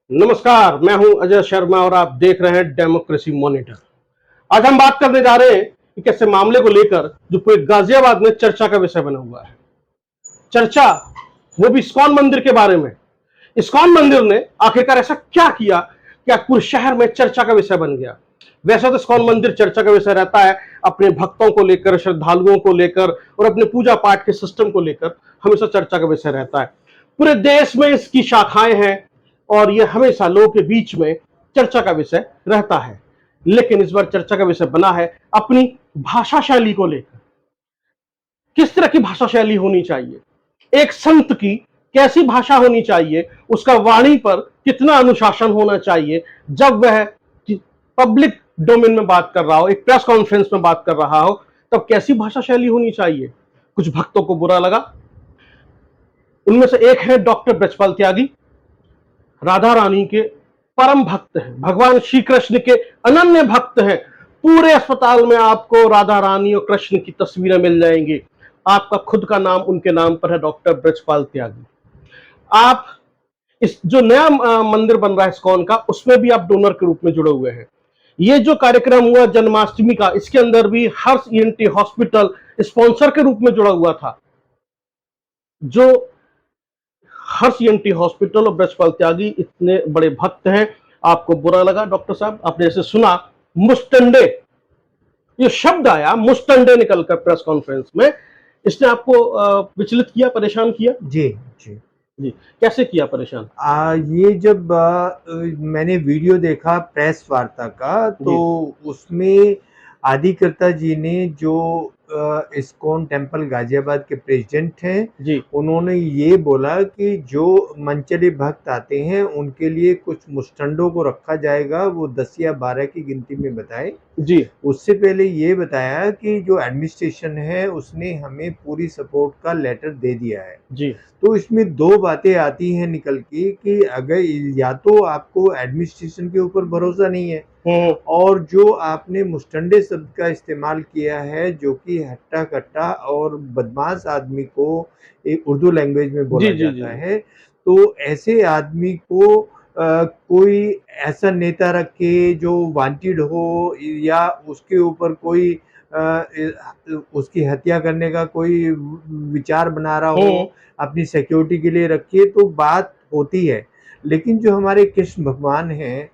नमस्कार, मैं हूं अजय शर्मा और आप देख रहे हैं डेमोक्रेसी मॉनिटर। आज हम बात करने जा रहे हैं कि कैसे मामले को लेकर जो पूरे गाजियाबाद में चर्चा का विषय बना हुआ है। चर्चा वो भी इस्कॉन मंदिर के बारे में। इस्कॉन मंदिर ने आखिरकार ऐसा क्या किया कि आज पूरे शहर में चर्चा का विषय बन गया। वैसे तो इस्कॉन मंदिर चर्चा का विषय रहता है अपने भक्तों को लेकर, श्रद्धालुओं को लेकर और अपने पूजा पाठ के सिस्टम को लेकर हमेशा चर्चा का विषय रहता है। पूरे देश में इसकी शाखाएं हैं और यह हमेशा लोगों के बीच में चर्चा का विषय रहता है। लेकिन इस बार चर्चा का विषय बना है अपनी भाषा शैली को लेकर। किस तरह की भाषा शैली होनी चाहिए, एक संत की कैसी भाषा होनी चाहिए, उसका वाणी पर कितना अनुशासन होना चाहिए, जब वह पब्लिक डोमेन में बात कर रहा हो, एक प्रेस कॉन्फ्रेंस में बात कर रहा हो, तब कैसी भाषा शैली होनी चाहिए। कुछ भक्तों को बुरा लगा। उनमें से एक है डॉक्टर ब्रजपाल त्यागी, राधा रानी के परम भक्त हैं, भगवान श्री कृष्ण के अनन्य भक्त हैं। पूरे अस्पताल में आपको राधा रानी और कृष्ण की तस्वीरें मिल जाएंगी। आपका खुद का नाम उनके नाम पर है, डॉक्टर ब्रजपाल त्यागी। आप इस जो नया मंदिर बन रहा है इस्कॉन का, उसमें भी आप डोनर के रूप में जुड़े हुए हैं। ये जो कार्यक्रम हुआ जन्माष्टमी का, इसके अंदर भी हर्ष ईएनटी हॉस्पिटल स्पॉन्सर के रूप में जुड़ा हुआ था। जो हर्ष ईएनटी हॉस्पिटल और ब्रजपाल त्यागी इतने बड़े भक्त हैं, आपको बुरा लगा। डॉक्टर साहब, आपने जैसे सुना मुस्टंडे, ये शब्द आया मुस्टंडे निकलकर प्रेस कॉन्फ्रेंस में, इसने आपको विचलित किया, परेशान किया? जी जी जी, कैसे किया परेशान? ये जब मैंने वीडियो देखा प्रेस वार्ता का, तो उसमें आदिकर्ता जी ने जो इस्कॉन टेम्पल गाजियाबाद के प्रेसिडेंट हैं जी उन्होंने ये बोला कि जो मनचले भक्त आते हैं उनके लिए कुछ मुस्टंडों को रखा जाएगा, वो 10 या 12 की गिनती में बताए। जी उससे पहले ये बताया कि जो एडमिनिस्ट्रेशन है उसने हमें पूरी सपोर्ट का लेटर दे दिया है। जी तो इसमें 2 बातें आती हैं निकल के कि अगर या तो आपको एडमिनिस्ट्रेशन के ऊपर भरोसा नहीं है, और जो आपने मुस्टंडे शब्द का इस्तेमाल किया है जो कि हट्टा-कट्टा और बदमाश आदमी को एक उर्दू लैंग्वेज में बोला जी जी जी जाता है, तो ऐसे आदमी को कोई ऐसा नेता रखे जो वांटेड हो या उसके ऊपर कोई उसकी हत्या करने का कोई विचार बना रहा हो, अपनी सिक्योरिटी के लिए रखिए तो बात होती है। लेकिन जो हमारे कृष्ण भगवान हैं,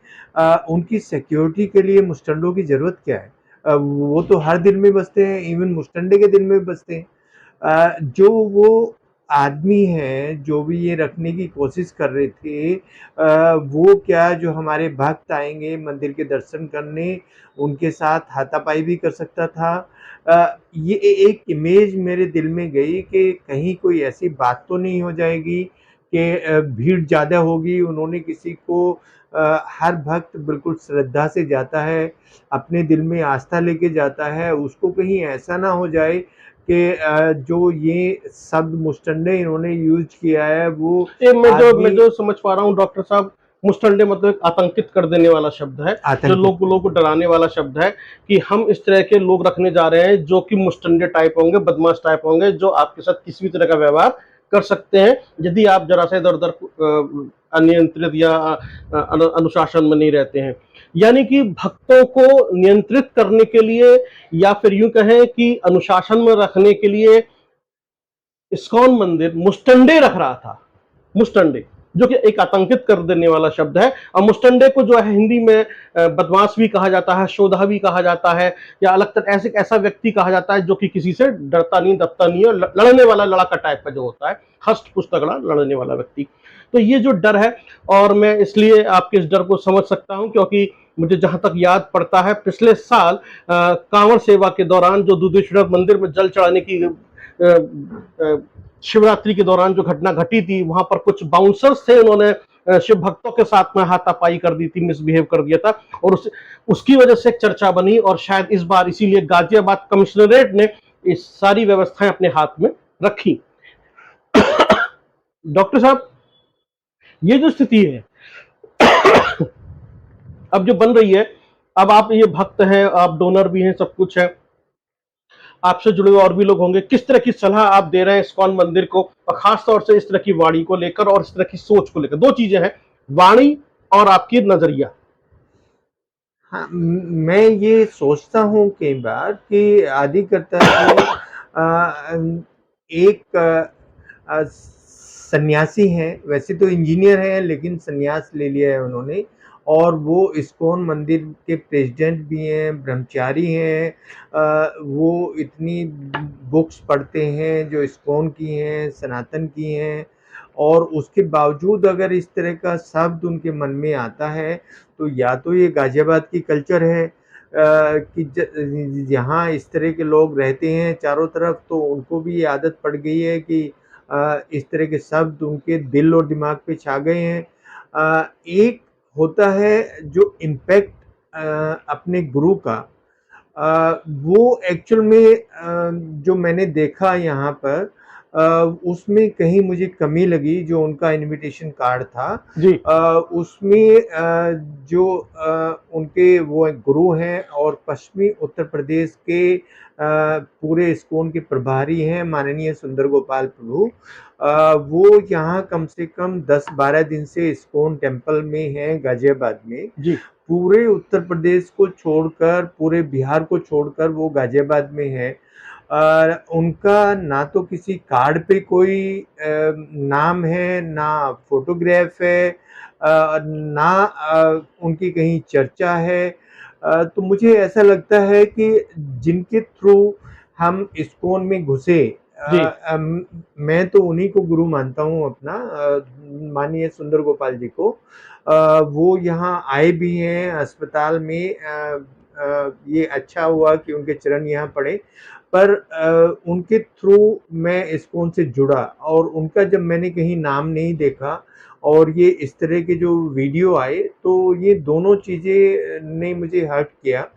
उनकी सिक्योरिटी के लिए मुस्टंडों की ज़रूरत क्या है? वो तो हर दिल में बसते हैं, इवन मुस्टंडे के दिल में भी बसते हैं। जो वो आदमी हैं, जो भी ये रखने की कोशिश कर रहे थे, वो क्या जो हमारे भक्त आएँगे मंदिर के दर्शन करने, उनके साथ हाथापाई भी कर सकता था। ये एक इमेज मेरे दिल में गई कि कहीं कोई ऐसी बात तो नहीं हो जाएगी कि भीड़ ज़्यादा होगी, उन्होंने किसी को हर भक्त बिल्कुल श्रद्धा से जाता है, अपने दिल में आस्था लेके जाता है, उसको कहीं ऐसा ना हो जाए कि जो ये शब्द मुस्टंडे इन्होंने यूज़ किया है वो ये मैं आदमी जो समझ पा रहा हूँ डॉक्टर साहब, मुस्टंडे मतलब एक आतंकित कर देने वाला शब्द है, जो आतंकित लोगों को डराने वाला शब्द है कि हम इस तरह के लोग रखने जा रहे हैं जो कि मुस्टंडे टाइप होंगे, बदमाश टाइप होंगे, जो आपके साथ किसी भी तरह का व्यवहार कर सकते हैं यदि आप जरा सा इधर उधर अनियंत्रित या अनुशासन में नहीं रहते हैं। यानी कि भक्तों को नियंत्रित करने के लिए या फिर यूं कहें कि अनुशासन में रखने के लिए इस्कॉन मंदिर मुस्टंडे रख रहा था। मुस्टंडे, जो कि एक आतंकित कर देने वाला शब्द है, और मुस्टंडे को जो है हिंदी में बदमाश भी कहा जाता है, शोधा भी कहा जाता है, या अलग तरह ऐसे ऐसा व्यक्ति कहा जाता है जो कि किसी से डरता नहीं, दबता नहीं है, लड़ने वाला लड़ाका टाइप का जो होता है, हष्ट पुष्ट तगड़ा लड़ने वाला व्यक्ति। तो ये जो डर है, और मैं इसलिए आपके इस डर को समझ सकता हूं क्योंकि मुझे जहां तक याद पड़ता है पिछले साल कांवड़ सेवा के दौरान जो दुधेश्वर मंदिर में जल चढ़ाने की शिवरात्रि के दौरान जो घटना घटी थी, वहां पर कुछ बाउंसर्स थे, उन्होंने शिव भक्तों के साथ में हाथापाई कर दी थी, मिसबिहेव कर दिया था, और उसकी वजह से एक चर्चा बनी, और शायद इस बार इसीलिए गाजियाबाद कमिश्नरेट ने इस सारी व्यवस्थाएं अपने हाथ में रखी। डॉक्टर साहब, ये जो स्थिति है अब जो बन रही है, अब आप ये भक्त हैं, आप डोनर भी हैं, सब कुछ है, आपसे जुड़े हुए और भी लोग होंगे, किस तरह की सलाह आप दे रहे हैं इस्कॉन मंदिर को, और खास तौर से इस तरह की वाणी को लेकर और इस तरह की सोच को लेकर? दो चीजें हैं, वाणी और आपकी नजरिया? हाँ, मैं ये सोचता हूँ कई बार कि आदिकर्ता जी एक सन्यासी हैं, वैसे तो इंजीनियर हैं लेकिन सन्यास ले लिया है उन्होंने, और वो इस्कॉन मंदिर के प्रेसिडेंट भी हैं, ब्रह्मचारी हैं। वो इतनी बुक्स पढ़ते हैं जो इस्कॉन की हैं, सनातन की हैं, और उसके बावजूद अगर इस तरह का शब्द उनके मन में आता है, तो या तो ये गाज़ियाबाद की कल्चर है कि यहाँ इस तरह के लोग रहते हैं चारों तरफ, तो उनको भी ये आदत पड़ गई है कि इस तरह के शब्द उनके दिल और दिमाग पे छा गए हैं। एक होता है जो इम्पैक्ट अपने गुरु का, वो एक्चुअल में जो मैंने देखा यहाँ पर, उसमें कहीं मुझे कमी लगी जो उनका इनविटेशन कार्ड था। जी। उसमें जो उनके वो एक गुरु हैं और पश्चिमी उत्तर प्रदेश के पूरे इस्कॉन के प्रभारी हैं माननीय सुंदर गोपाल प्रभु। वो यहाँ कम से कम 10-12 दिन से इस्कॉन टेम्पल में हैं गाज़ियाबाद में। जी। पूरे उत्तर प्रदेश को छोड़कर, पूरे बिहार को छोड़कर वो गाज़ियाबाद में है। उनका ना तो किसी कार्ड पे कोई नाम है, ना फ़ोटोग्राफ है, ना उनकी कहीं चर्चा है। तो मुझे ऐसा लगता है कि जिनके थ्रू हम इस्कॉन में घुसे, जी। मैं तो उन्हीं को गुरु मानता हूँ अपना, माननीय सुंदर गोपाल जी को। वो यहाँ आए भी हैं अस्पताल में, ये अच्छा हुआ कि उनके चरण यहाँ पड़े, पर उनके थ्रू मैं इस्कॉन से जुड़ा, और उनका जब मैंने कहीं नाम नहीं देखा और ये इस तरह के जो वीडियो आए, तो ये दोनों चीज़ें ने मुझे हर्ट किया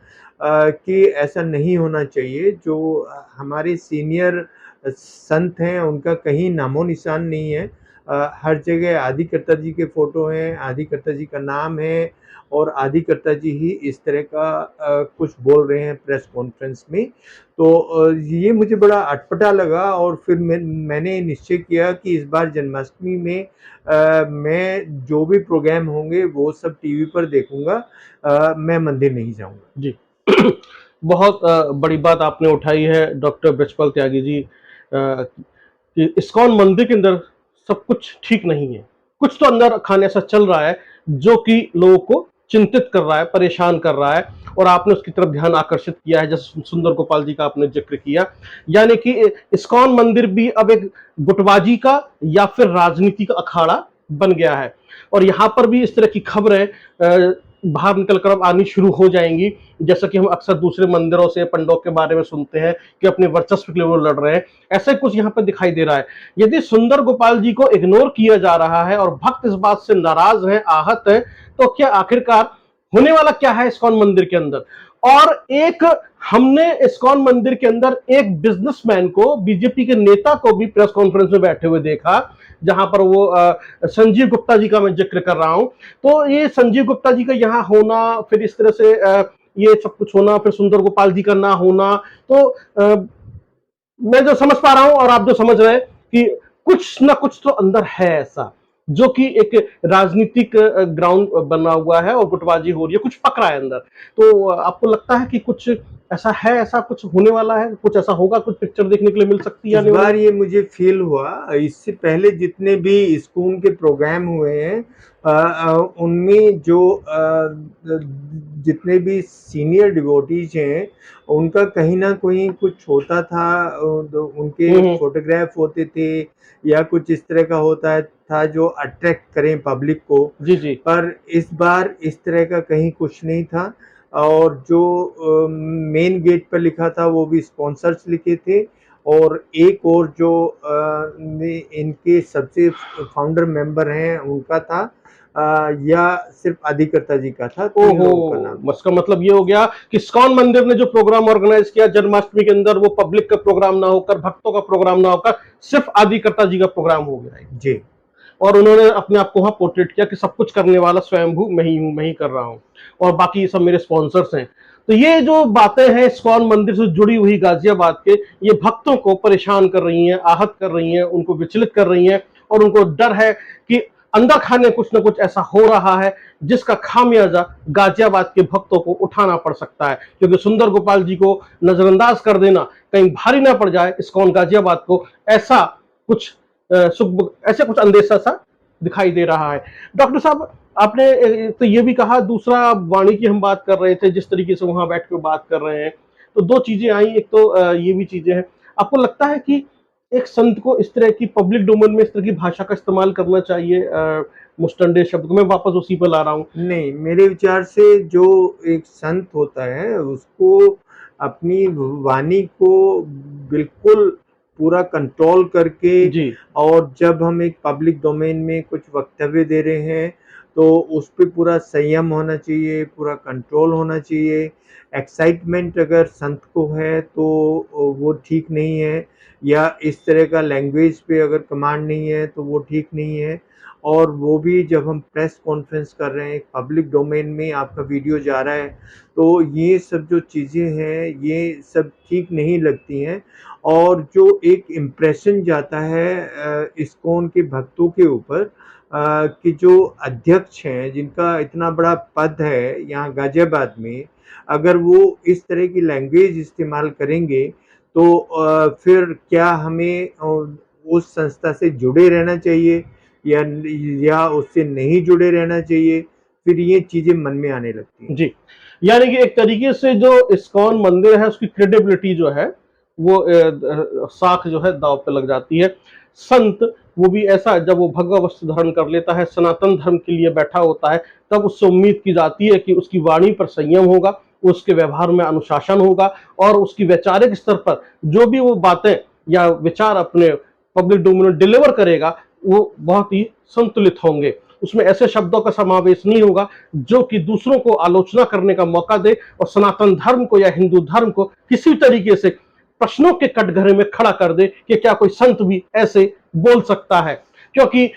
कि ऐसा नहीं होना चाहिए। जो हमारे सीनियर संत हैं उनका कहीं नामो-निशान नहीं है। हर जगह आदिकर्ता जी के फ़ोटो हैं, आदिकर्ता जी का नाम है, और आदिकर्ता जी ही इस तरह का कुछ बोल रहे हैं प्रेस कॉन्फ्रेंस में। तो ये मुझे बड़ा अटपटा लगा, और फिर मैंने निश्चय किया कि इस बार जन्माष्टमी में मैं जो भी प्रोग्राम होंगे वो सब टीवी पर देखूँगा, मैं मंदिर नहीं जाऊँगा। जी। बहुत बड़ी बात आपने उठाई है डॉक्टर ब्रजपाल त्यागी जी, कि इस्कॉन मंदिर के अंदर सब कुछ ठीक नहीं है। कुछ तो अंदर खाने ऐसा चल रहा है जो कि लोगों को चिंतित कर रहा है, परेशान कर रहा है, और आपने उसकी तरफ ध्यान आकर्षित किया है जैसे सुंदर गोपाल जी का आपने जिक्र किया। यानी कि इस्कॉन मंदिर भी अब एक गुटबाजी का या फिर राजनीति का अखाड़ा बन गया है, और यहाँ पर भी इस तरह की खबरें बाहर निकलकर अब आनी शुरू हो जाएंगी, जैसा कि हम अक्सर दूसरे मंदिरों से पंडों के बारे में सुनते हैं कि अपने वर्चस्व के लिए वो लड़ रहे हैं। ऐसा कुछ यहाँ पर दिखाई दे रहा है। यदि सुंदर गोपाल जी को इग्नोर किया जा रहा है और भक्त इस बात से नाराज हैं, आहत हैं, तो क्या आखिरकार होने वाला क्या है इस्कॉन मंदिर के अंदर? और एक हमने इस्कॉन मंदिर के अंदर एक बिजनेसमैन को, बीजेपी के नेता को भी प्रेस कॉन्फ्रेंस में बैठे हुए देखा, जहां पर वो संजीव गुप्ता जी का मैं जिक्र कर रहा हूं। तो ये संजीव गुप्ता जी का यहाँ होना, फिर इस तरह से ये सब कुछ होना, फिर सुंदर गोपाल जी का ना होना, तो मैं जो समझ पा रहा हूं और आप जो समझ रहे हैं कि कुछ ना कुछ तो अंदर है ऐसा जो कि एक राजनीतिक ग्राउंड बना हुआ है और गुटबाजी हो रही है, कुछ पक रहा है अंदर। तो आपको लगता है कि कुछ ऐसा है, ऐसा कुछ होने वाला है, कुछ ऐसा होगा, कुछ पिक्चर देखने के लिए मिल सकती है इस आने वाली? बार ये मुझे फ़ील हुआ, इससे पहले जितने भी इस्कॉन के प्रोग्राम हुए हैं, उनमें जो जितने भी सीनियर डिवोटीज हैं, उनका कहीं ना कहीं कुछ होता था। उनके हम्म। फोटोग्राफ होते थे या कुछ इस तरह का होता था जो अट्रैक्ट करें पब्लिक को। जी। जी। पर इस बार इस तरह का कहीं कुछ नहीं था, और जो मेन गेट पर लिखा था वो भी स्पॉन्सर्स लिखे थे, और एक और जो इनके सबसे फाउंडर मेंबर हैं उनका था, या सिर्फ अधिकर्ता जी का था, 3 ओहो, लोगों का नाम था। इसका मतलब ये हो गया कि इस्कॉन मंदिर ने जो प्रोग्राम ऑर्गेनाइज किया जन्माष्टमी के अंदर, वो पब्लिक का प्रोग्राम ना होकर, भक्तों का प्रोग्राम ना होकर, सिर्फ आदिकर्ता जी का प्रोग्राम हो गया है। जी। और उन्होंने अपने आप को वहां पोर्ट्रेट किया कि सब कुछ करने वाला स्वयंभू मैं ही हूं, मैं ही कर रहा हूं, और बाकी सब मेरे स्पॉन्सर्स हैं। तो ये जो बातें हैं इस्कॉन मंदिर से जुड़ी हुई गाजियाबाद के, ये भक्तों को परेशान कर रही हैं, आहत कर रही हैं, उनको विचलित कर रही हैं, और उनको डर है कि अंदर खाने कुछ ना कुछ ऐसा हो रहा है जिसका खामियाजा गाजियाबाद के भक्तों को उठाना पड़ सकता है, क्योंकि सुंदर गोपाल जी को नजरअंदाज कर देना कहीं भारी ना पड़ जाए इस्कॉन गाजियाबाद को, ऐसा कुछ ऐसे कुछ अंदेशा सा दिखाई दे रहा है। डॉक्टर साहब, आपने तो ये भी कहा, दूसरा वाणी की हम बात कर रहे थे, जिस तरीके से वहां बैठ के बात कर रहे हैं, तो दो चीजें आई। एक तो ये भी चीजें हैं, आपको लगता है कि एक संत को इस तरह की पब्लिक डोमेन में इस तरह की भाषा का इस्तेमाल करना चाहिए? मुस्टंडे शब्द को मैं वापस उसी पर ला रहा हूँ। नहीं, मेरे विचार से जो एक संत होता है उसको अपनी वाणी को बिल्कुल पूरा कंट्रोल करके, जी। और जब हम एक पब्लिक डोमेन में कुछ वक्तव्य दे रहे हैं तो उस पे पूरा संयम होना चाहिए, पूरा कंट्रोल होना चाहिए। एक्साइटमेंट अगर संत को है तो वो ठीक नहीं है, या इस तरह का लैंग्वेज पे अगर कमांड नहीं है तो वो ठीक नहीं है। और वो भी जब हम प्रेस कॉन्फ्रेंस कर रहे हैं, पब्लिक डोमेन में आपका वीडियो जा रहा है, तो ये सब जो चीज़ें हैं ये सब ठीक नहीं लगती हैं। और जो एक इम्प्रेशन जाता है इस्कॉन के भक्तों के ऊपर, कि जो अध्यक्ष हैं जिनका इतना बड़ा पद है यहाँ गाजियाबाद में, अगर वो इस तरह की लैंग्वेज इस्तेमाल करेंगे तो फिर क्या हमें उस संस्था से जुड़े रहना चाहिए या उससे नहीं जुड़े रहना चाहिए? फिर ये चीज़ें मन में आने लगती हैं। जी, यानी कि एक तरीके से जो इस्कॉन मंदिर है उसकी क्रेडिबिलिटी जो है वो साख जो है दांव पे लग जाती है। संत वो भी ऐसा, जब वो भगवा वस्त्र धारण कर लेता है, सनातन धर्म के लिए बैठा होता है, तब उससे उम्मीद की जाती है कि उसकी वाणी पर संयम होगा, उसके व्यवहार में अनुशासन होगा, और उसकी वैचारिक स्तर पर जो भी वो बातें या विचार अपने पब्लिक डोमेन में डिलीवर करेगा वो बहुत ही संतुलित होंगे। उसमें ऐसे शब्दों का समावेश नहीं होगा जो कि दूसरों को आलोचना करने का मौका दे और सनातन धर्म को या हिंदू धर्म को किसी तरीके से प्रश्नों के कटघरे में खड़ा कर दे कि क्या कोई संत भी ऐसे बोल सकता है। क्योंकि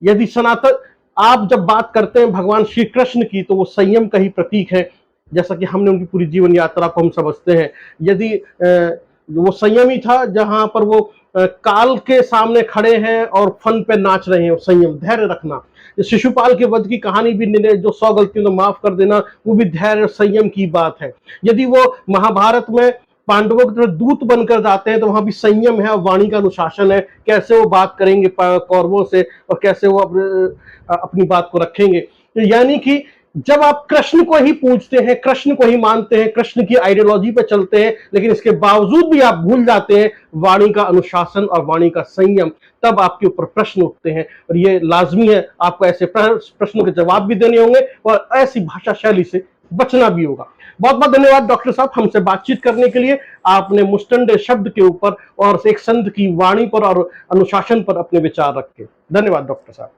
यदि सनातन, आप जब बात करते हैं भगवान श्री कृष्ण की, तो वो संयम का ही प्रतीक है, जैसा कि हमने उनकी पूरी जीवन यात्रा को हम समझते हैं। यदि वो संयमी था, जहां पर वो काल के सामने खड़े हैं और फन पे नाच रहे हैं, संयम, धैर्य रखना। शिशुपाल के वध की कहानी भी जो 100 गलतियों को माफ कर देना, वो भी धैर्य और संयम की बात है। यदि वो महाभारत में पांडवों की तरफ दूत बनकर जाते हैं तो वहां भी संयम है और वाणी का अनुशासन है, कैसे वो बात करेंगे कौरवों से और कैसे वो अपनी बात को रखेंगे। यानी कि जब आप कृष्ण को ही पूजते हैं, कृष्ण को ही मानते हैं, कृष्ण की आइडियोलॉजी पे चलते हैं, लेकिन इसके बावजूद भी आप भूल जाते हैं वाणी का अनुशासन और वाणी का संयम, तब आपके ऊपर प्रश्न उठते हैं। और ये लाजमी है, आपको ऐसे प्रश्नों के जवाब भी देने होंगे और ऐसी भाषा शैली से बचना भी होगा। बहुत बहुत धन्यवाद डॉक्टर साहब हमसे बातचीत करने के लिए। आपने मुस्टंडे शब्द के ऊपर और एक संत की वाणी पर और अनुशासन पर अपने विचार रखे। धन्यवाद डॉक्टर साहब।